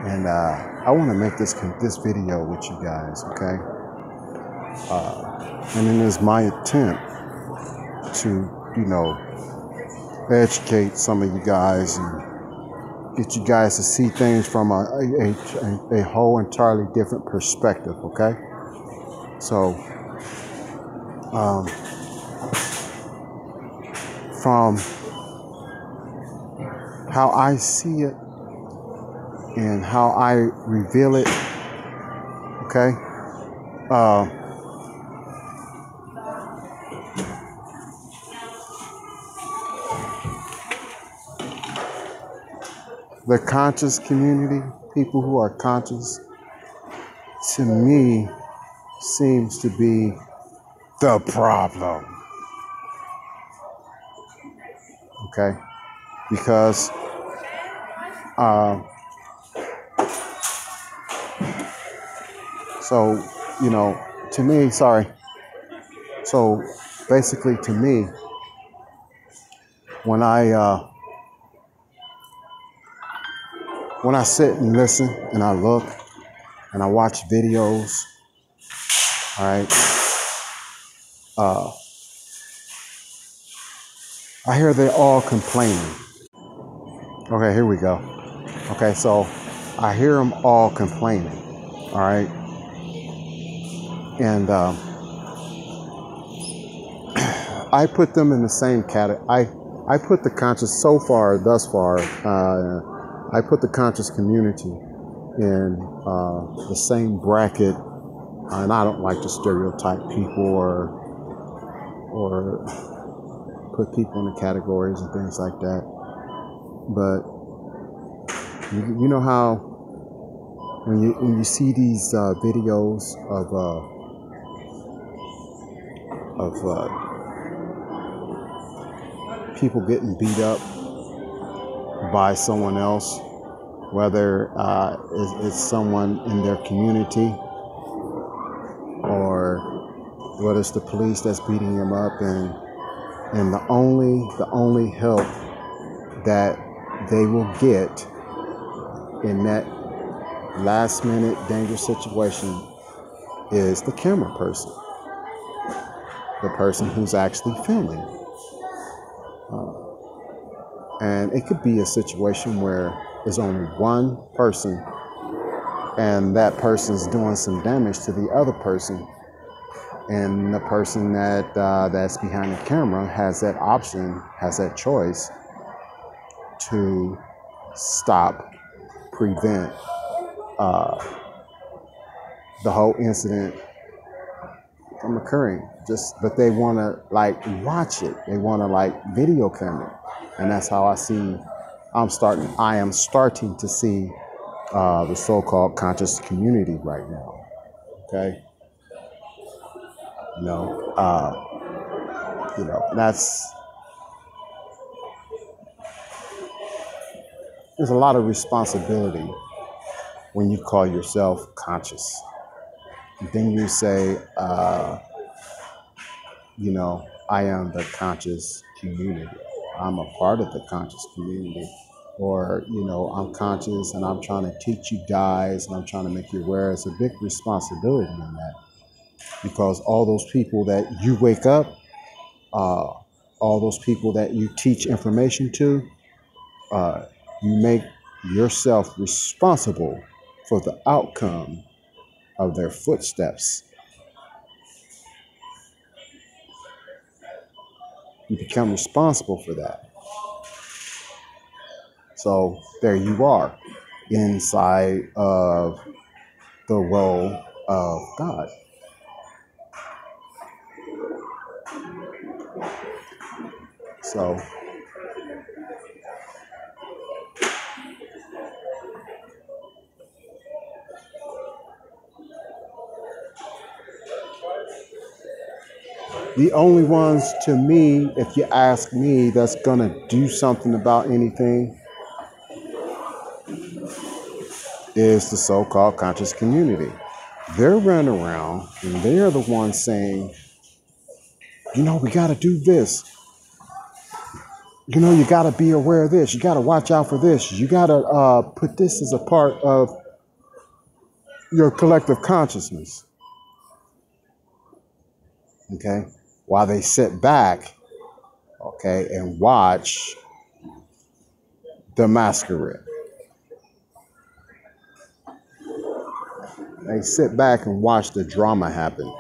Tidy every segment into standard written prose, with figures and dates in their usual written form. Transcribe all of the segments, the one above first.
And I want to make this video with you guys, okay? And it is my attempt to, educate some of you guys and get you guys to see things from a whole entirely different perspective, okay? So, from how I see it and how I reveal it, okay? The conscious community, people who are conscious, to me, seems to be the problem, okay? Because to me, so basically to me, when I sit and listen and I look and I watch videos, all right, I hear they're all complaining. Okay, here we go. Okay, so I hear them all complaining, all right? And I put them in the same category. I put the conscious thus far, I put the conscious community in the same bracket, and I don't like to stereotype people or put people in the categories and things like that. But you know how when you see these videos of people getting beat up by someone else, whether it's someone in their community or whether it's the police that's beating them up, and the only help that they will get in that last minute dangerous situation is the camera person, the person who's actually filming. And it could be a situation where there's only one person and that person's doing some damage to the other person, and the person that's behind the camera has that option, has that choice to stop, prevent the whole incident from occurring. But they want to watch it. They want to video camera, and that's how I am starting to see the so-called conscious community right now. Okay, there's a lot of responsibility when you call yourself conscious. And then you say, I am the conscious community. I'm a part of the conscious community. Or, I'm conscious and I'm trying to teach you guys and I'm trying to make you aware. It's a big responsibility in that. Because all those people that you wake up, all those people that you teach information to, you make yourself responsible for the outcome of their footsteps. You become responsible for that. So there you are, inside of the role of God. So the only ones, to me, if you ask me, that's going to do something about anything is the so-called conscious community. They're running around and they're the ones saying, we got to do this. You got to be aware of this. You got to watch out for this. You got to put this as a part of your collective consciousness. Okay. While they sit back, okay, and watch the masquerade. They sit back and watch the drama happen.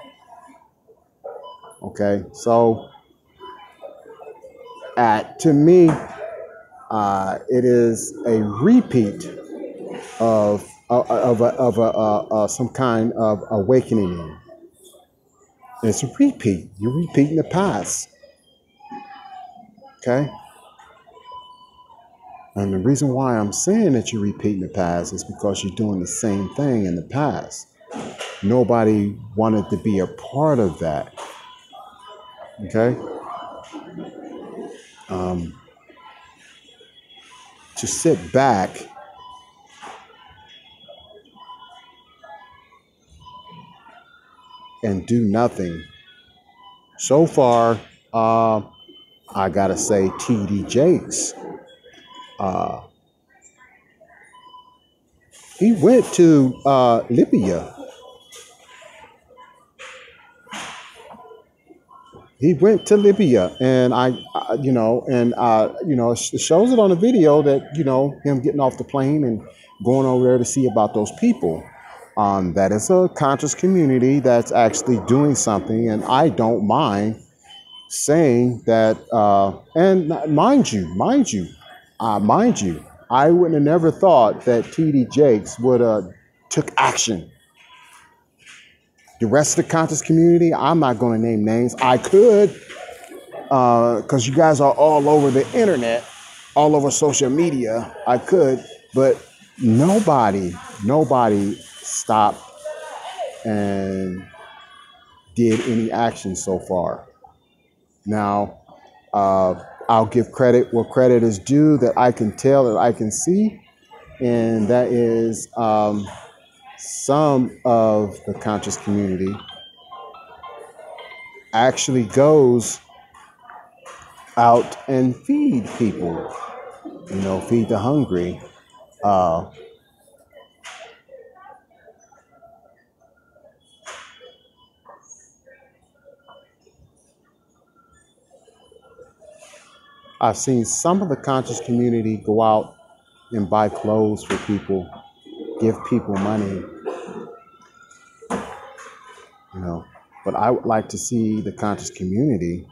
Okay. So, to me, it is a repeat of some kind of awakening. It's a repeat. You're repeating the past. Okay? And the reason why I'm saying that you're repeating the past is because you're doing the same thing in the past. Nobody wanted to be a part of that. Okay? To sit back and do nothing. So far, I gotta say, T.D. Jakes. He went to Libya. He went to Libya, and it shows it on the video that him getting off the plane and going over there to see about those people. That is a conscious community that's actually doing something, and I don't mind saying that. And mind you, I wouldn't have never thought that T.D. Jakes would took action. The rest of the conscious community, I'm not going to name names. I could, because you guys are all over the internet, all over social media. I could, but nobody stopped and did any action so far. Now, I'll give credit where credit is due, that I can tell, that I can see, and that is some of the conscious community actually goes out and feed people, feed the hungry. I've seen some of the conscious community go out and buy clothes for people, give people money, But I would like to see the conscious community,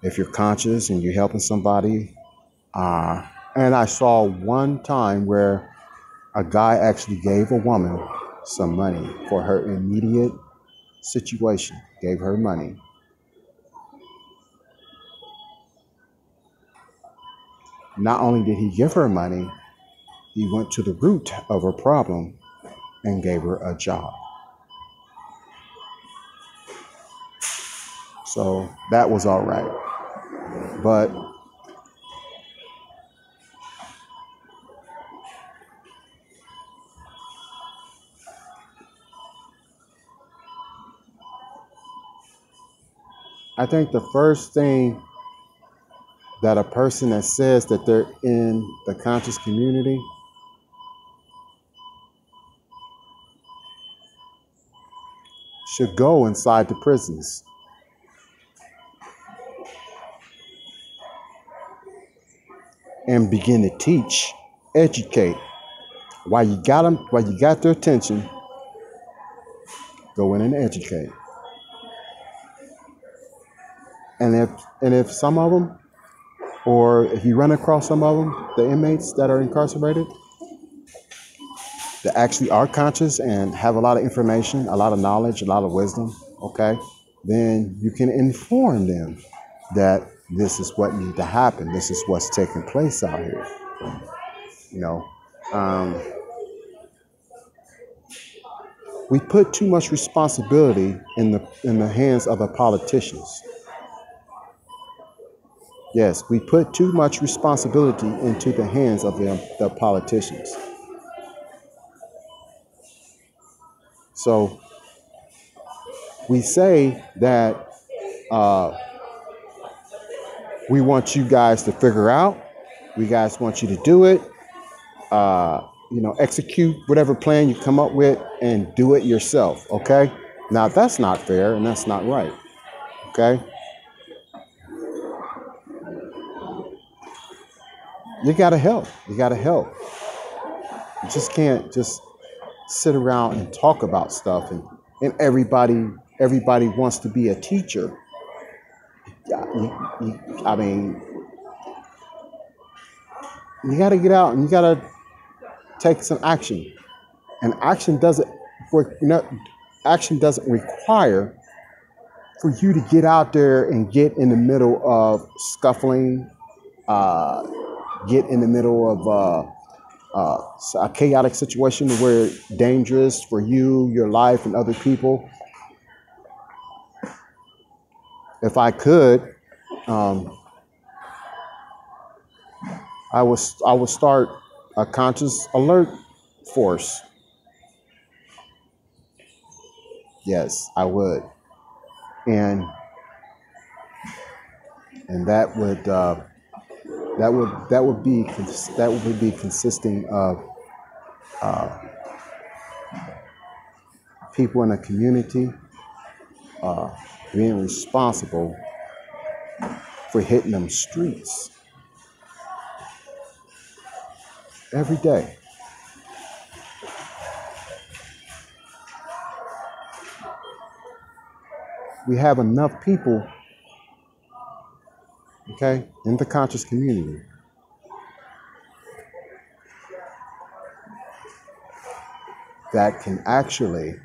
if you're conscious and you're helping somebody. And I saw one time where a guy actually gave a woman some money for her immediate situation, gave her money. Not only did he give her money, he went to the root of her problem and gave her a job. So that was all right. But I think the first thing that a person that says that they're in the conscious community should go inside the prisons. And begin to teach, educate. While you got them, while you got their attention, go in and educate. And if some of them, or if you run across some of them, the inmates that are incarcerated, that actually are conscious and have a lot of information, a lot of knowledge, a lot of wisdom, okay, then you can inform them that this is what needs to happen. This is what's taking place out here. We put too much responsibility in the hands of the politicians. Yes, we put too much responsibility into the hands of the politicians. So we say that we want you guys to figure out We guys want you to do it. Execute whatever plan you come up with and do it yourself. Okay. Now that's not fair and that's not right. Okay. You gotta help. You gotta help. You just can't just sit around and talk about stuff and everybody wants to be a teacher. Yeah, I mean, you got to get out and you got to take some action. And action doesn't require for you to get out there and get in the middle of scuffling, uh, get in the middle of a chaotic situation where it's dangerous for you, your life, and other people. If I could, um, I would start a conscious alert force. Yes, I would, and and that would be consisting of uh, people in a community uh, being responsible for hitting them streets every day. We have enough people, okay, in the conscious community that can actually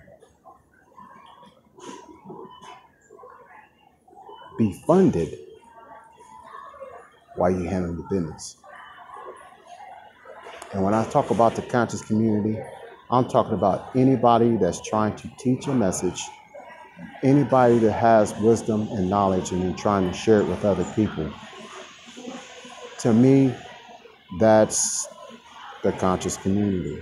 be funded while you handle the business. And when I talk about the conscious community, I'm talking about anybody that's trying to teach a message, anybody that has wisdom and knowledge and then trying to share it with other people. To me, that's the conscious community.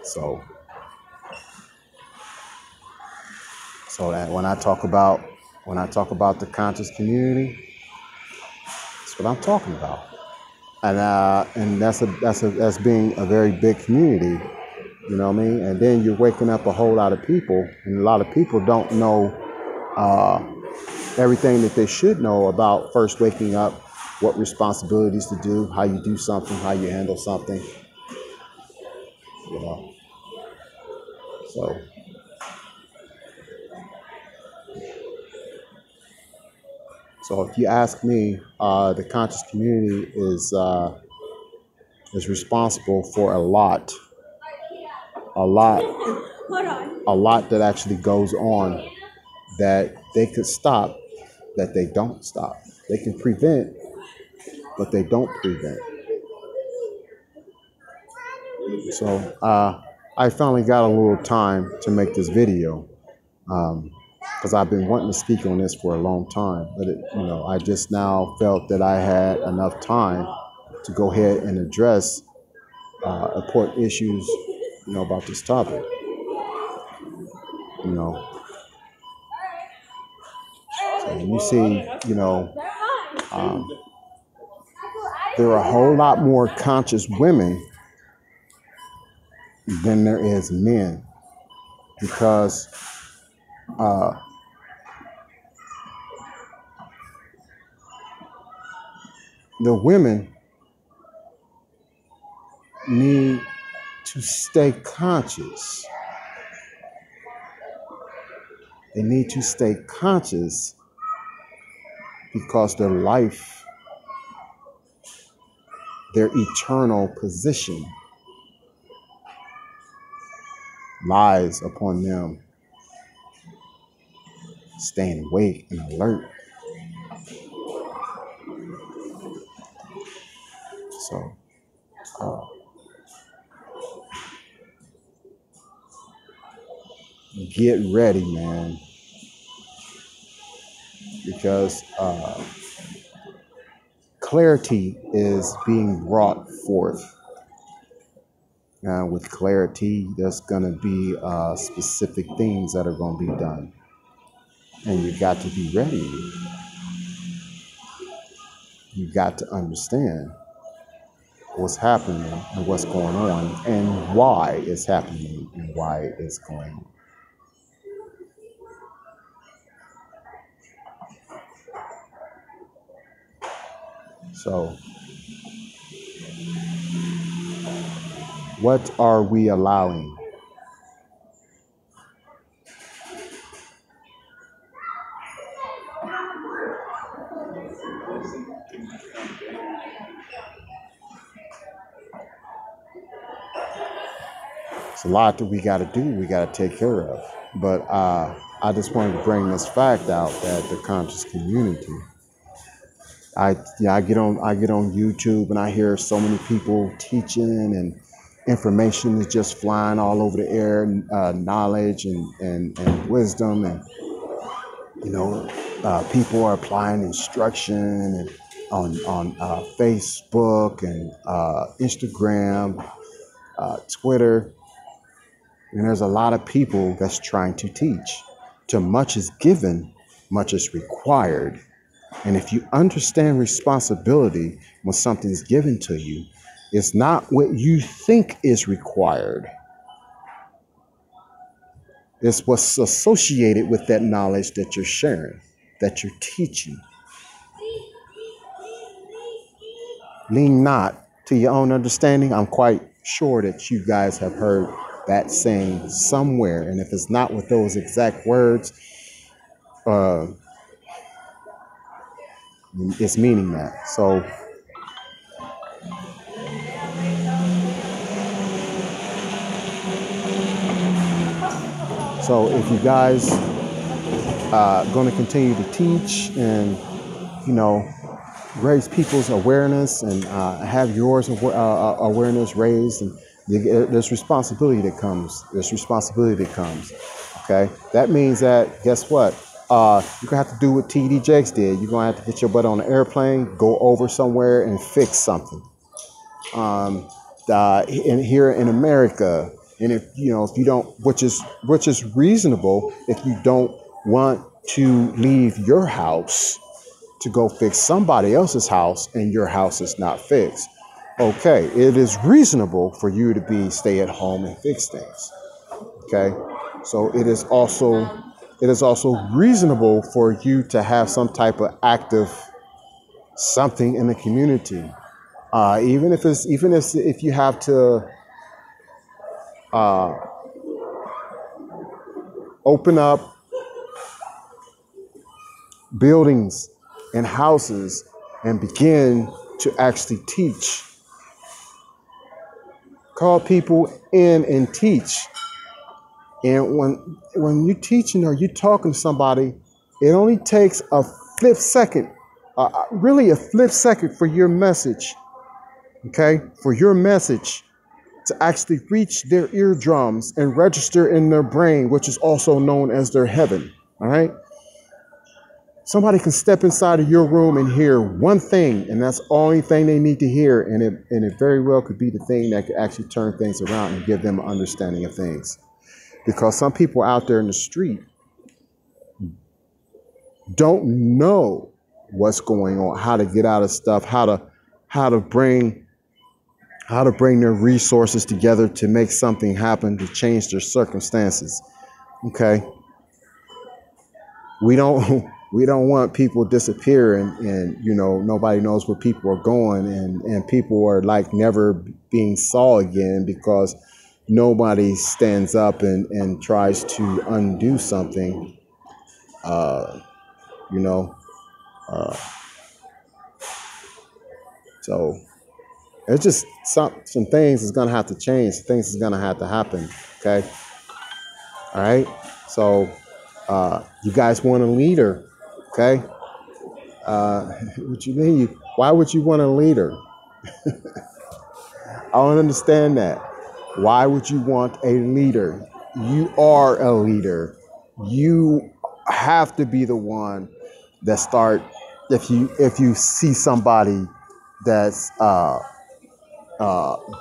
So, so that when I talk about the conscious community, that's what I'm talking about. And that's being a very big community, you know what I mean? And then you're waking up a whole lot of people, and a lot of people don't know uh, everything that they should know about first waking up, what responsibilities to do, how you do something, how you handle something, you know. So, so if you ask me, the conscious community is responsible for a lot, a lot that actually goes on that they could stop, that they don't stop. They can prevent, but they don't prevent. So I finally got a little time to make this video because I've been wanting to speak on this for a long time, but I just now felt that I had enough time to go ahead and address important issues, about this topic. You know, so you see, um, there are a whole lot more conscious women than there is men because uh, the women need to stay conscious. They need to stay conscious because their life, their eternal position lies upon them staying awake and alert. So, uh, get ready, man, because clarity is being brought forth. With clarity, there's going to be specific things that are going to be done. And you got to be ready. You got to understand what's happening and what's going on and why it's happening and why it's going on. So, what are we allowing? It's a lot that we got to do, we got to take care of. But I just wanted to bring this fact out that the conscious community. I get on YouTube and I hear so many people teaching and information is just flying all over the air, knowledge and wisdom and people are applying instruction and on Facebook and Instagram, Twitter, and there's a lot of people that's trying to teach. To much is given, much is required. And if you understand responsibility when something is given to you, it's not what you think is required. It's what's associated with that knowledge that you're sharing, that you're teaching. Lean not to your own understanding. I'm quite sure that you guys have heard that saying somewhere. And if it's not with those exact words, uh, it's meaning that. So if you guys going to continue to teach and, you know, raise people's awareness and have yours awareness raised, and there's responsibility that comes. Okay, that means that guess what? You're gonna have to do what T.D. Jakes did. You're gonna have to get your butt on an airplane, go over somewhere, and fix something. Here in America, and if you don't, which is reasonable, if you don't want to leave your house to go fix somebody else's house and your house is not fixed. Okay, it is reasonable for you to stay at home and fix things. Okay, so it is also reasonable for you to have some type of active something in the community, even if you have to open up buildings and houses and begin to actually teach. Call people in and teach. And when you're teaching or you're talking to somebody, it only takes a flip second, really a flip second for your message, okay? For your message to actually reach their eardrums and register in their brain, which is also known as their heaven, all right? Somebody can step inside of your room and hear one thing, and that's the only thing they need to hear, and it very well could be the thing that could actually turn things around and give them an understanding of things. Because some people out there in the street don't know what's going on, how to get out of stuff, how to bring their resources together to make something happen, to change their circumstances. Okay. We don't want people disappearing and nobody knows where people are going and people are like never being saw again because nobody stands up and tries to undo something. So it's just some things is gonna have to change. Things is gonna have to happen. Okay. All right. So you guys want a leader, okay? What you mean? Why would you want a leader? I don't understand that. Why would you want a leader? You are a leader. You have to be the one that start. If you see somebody that's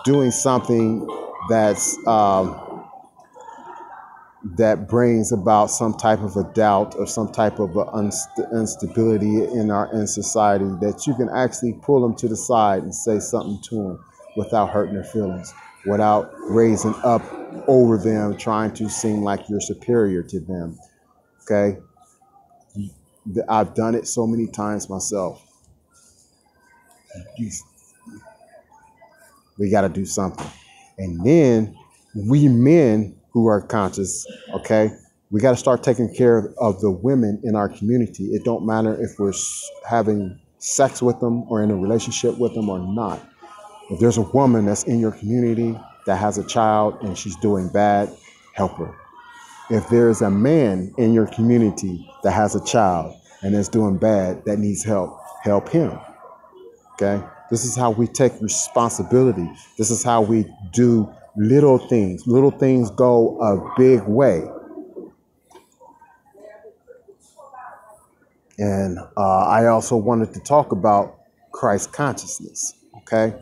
doing something that's that brings about some type of a doubt or some type of a instability in society, that you can actually pull them to the side and say something to them without hurting their feelings, without raising up over them, trying to seem like you're superior to them. Okay, I've done it so many times myself. We got to do something. And then we men who are conscious, okay, we got to start taking care of the women in our community. It don't matter if we're having sex with them or in a relationship with them or not. If there's a woman that's in your community that has a child and she's doing bad, help her. If there's a man in your community that has a child and is doing bad, that needs help, help him. Okay? This is how we take responsibility. This is how we do little things. Little things go a big way. And I also wanted to talk about Christ consciousness. Okay?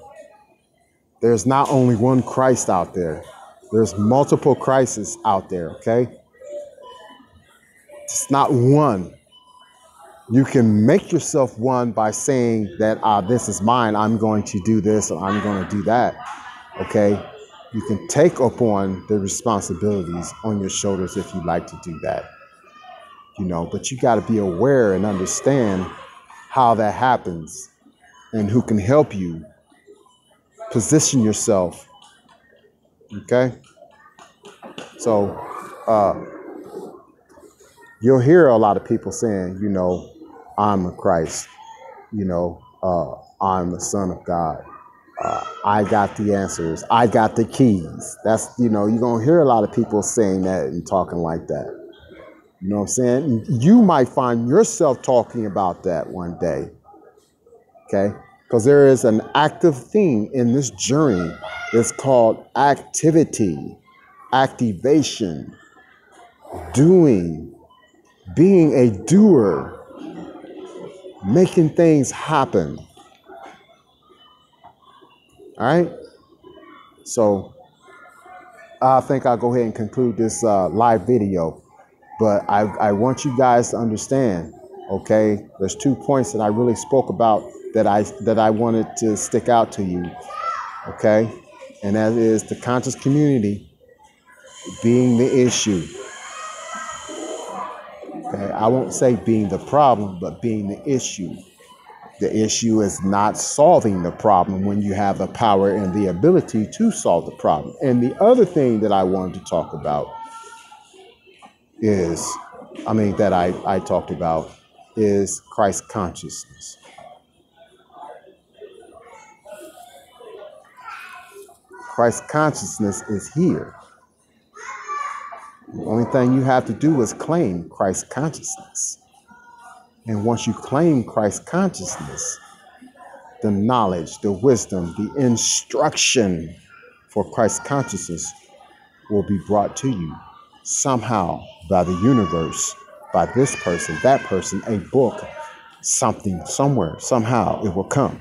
There's not only one Christ out there. There's multiple Christs out there. Okay? It's not one. You can make yourself one by saying that this is mine. I'm going to do this or I'm going to do that. Okay? You can take upon the responsibilities on your shoulders if you like to do that. You know, but you got to be aware and understand how that happens and who can help you position yourself. Okay? So, you'll hear a lot of people saying, you know, I'm a Christ, you know, I'm the Son of God. I got the answers. I got the keys. That's, you know, you're going to hear a lot of people saying that and talking like that. You know what I'm saying? You might find yourself talking about that one day. Okay? Because there is an active thing in this journey. It's called activity, activation, doing, being a doer, making things happen. All right? So I think I'll go ahead and conclude this live video. But I want you guys to understand, okay, there's 2 points that I really spoke about that I wanted to stick out to you, okay? And that is the conscious community being the issue. Okay, I won't say being the problem, but being the issue. The issue is not solving the problem when you have the power and the ability to solve the problem. And the other thing that I wanted to talk about is, that I talked about is Christ consciousness. Christ consciousness is here. The only thing you have to do is claim Christ consciousness. And once you claim Christ consciousness, the knowledge, the wisdom, the instruction for Christ consciousness will be brought to you somehow by the universe, by this person, that person, a book, something, somewhere, somehow it will come.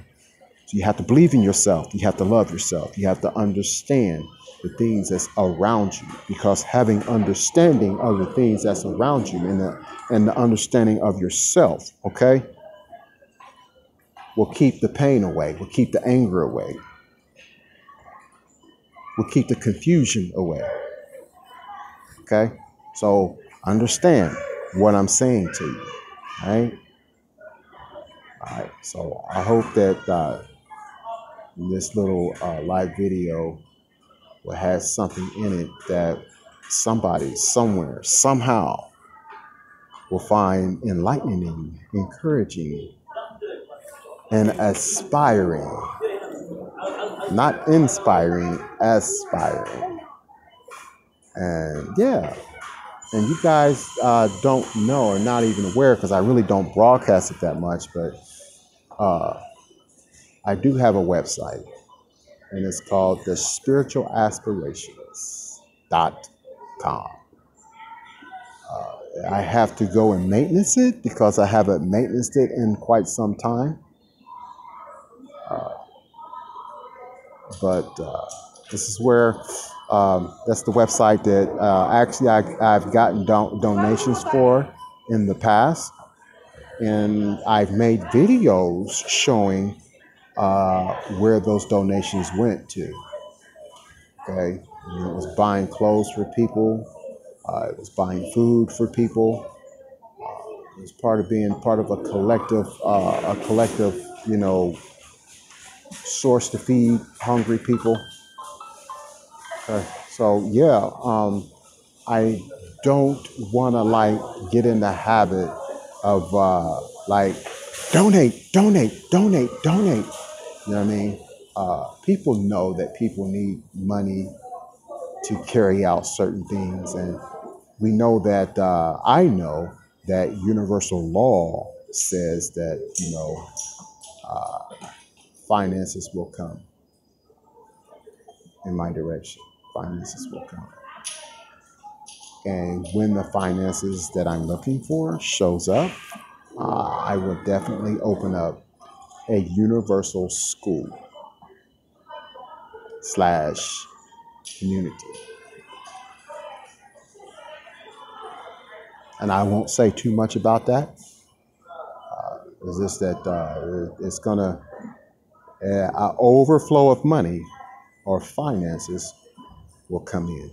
So you have to believe in yourself. You have to love yourself. You have to understand the things that's around you, because having understanding of the things that's around you and the understanding of yourself, okay, will keep the pain away, will keep the anger away, will keep the confusion away. Okay? So understand what I'm saying to you. All right? All right. So I hope that this little live video will have something in it that somebody, somewhere, somehow will find enlightening, encouraging, and aspiring. Not inspiring, aspiring. And yeah. And you guys don't know or not even aware, because I really don't broadcast it that much, but I do have a website, and it's called the spiritualaspirations.com. I have to go and maintenance it because I haven't maintenanced it in quite some time. But This is where that's the website that actually I've gotten donations for in the past, and I've made videos showing where those donations went to. Okay, and it was buying clothes for people. It was buying food for people. It was part of being part of a collective, source to feed hungry people. So yeah, I don't want to like get in the habit of like donate. You know what I mean? People know that people need money to carry out certain things, and we know that I know that universal law says that finances will come in my direction. Finances will come. And when the finances that I'm looking for shows up, I will definitely open up a universal school slash community. And I won't say too much about that. It's just that it's going to, an overflow of money or finances will come in.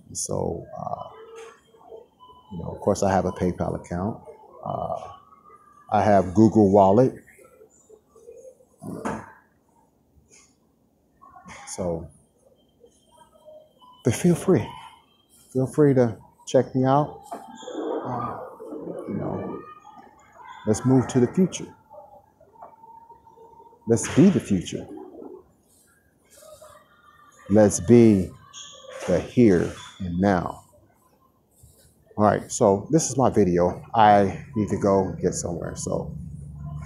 And so, of course, I have a PayPal account. I have Google Wallet. So, but feel free. Feel free to check me out. Let's move to the future. Let's be the future. Let's be the here and now. All right, so this is my video. I need to go get somewhere. So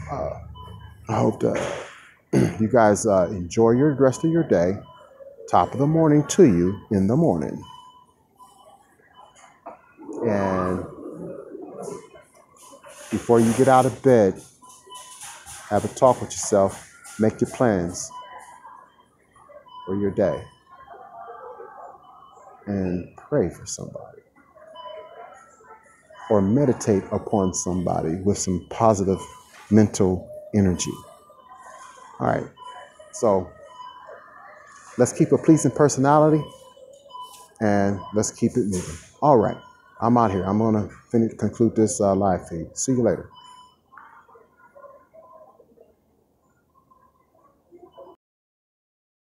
I hope that you guys enjoy your rest of your day. Top of the morning to you in the morning. And before you get out of bed, have a talk with yourself. Make your plans for your day. And pray for somebody. Or meditate upon somebody with some positive mental energy. All right. So let's keep a pleasing personality and let's keep it moving. All right. I'm out here. I'm going to conclude this live feed. See you later.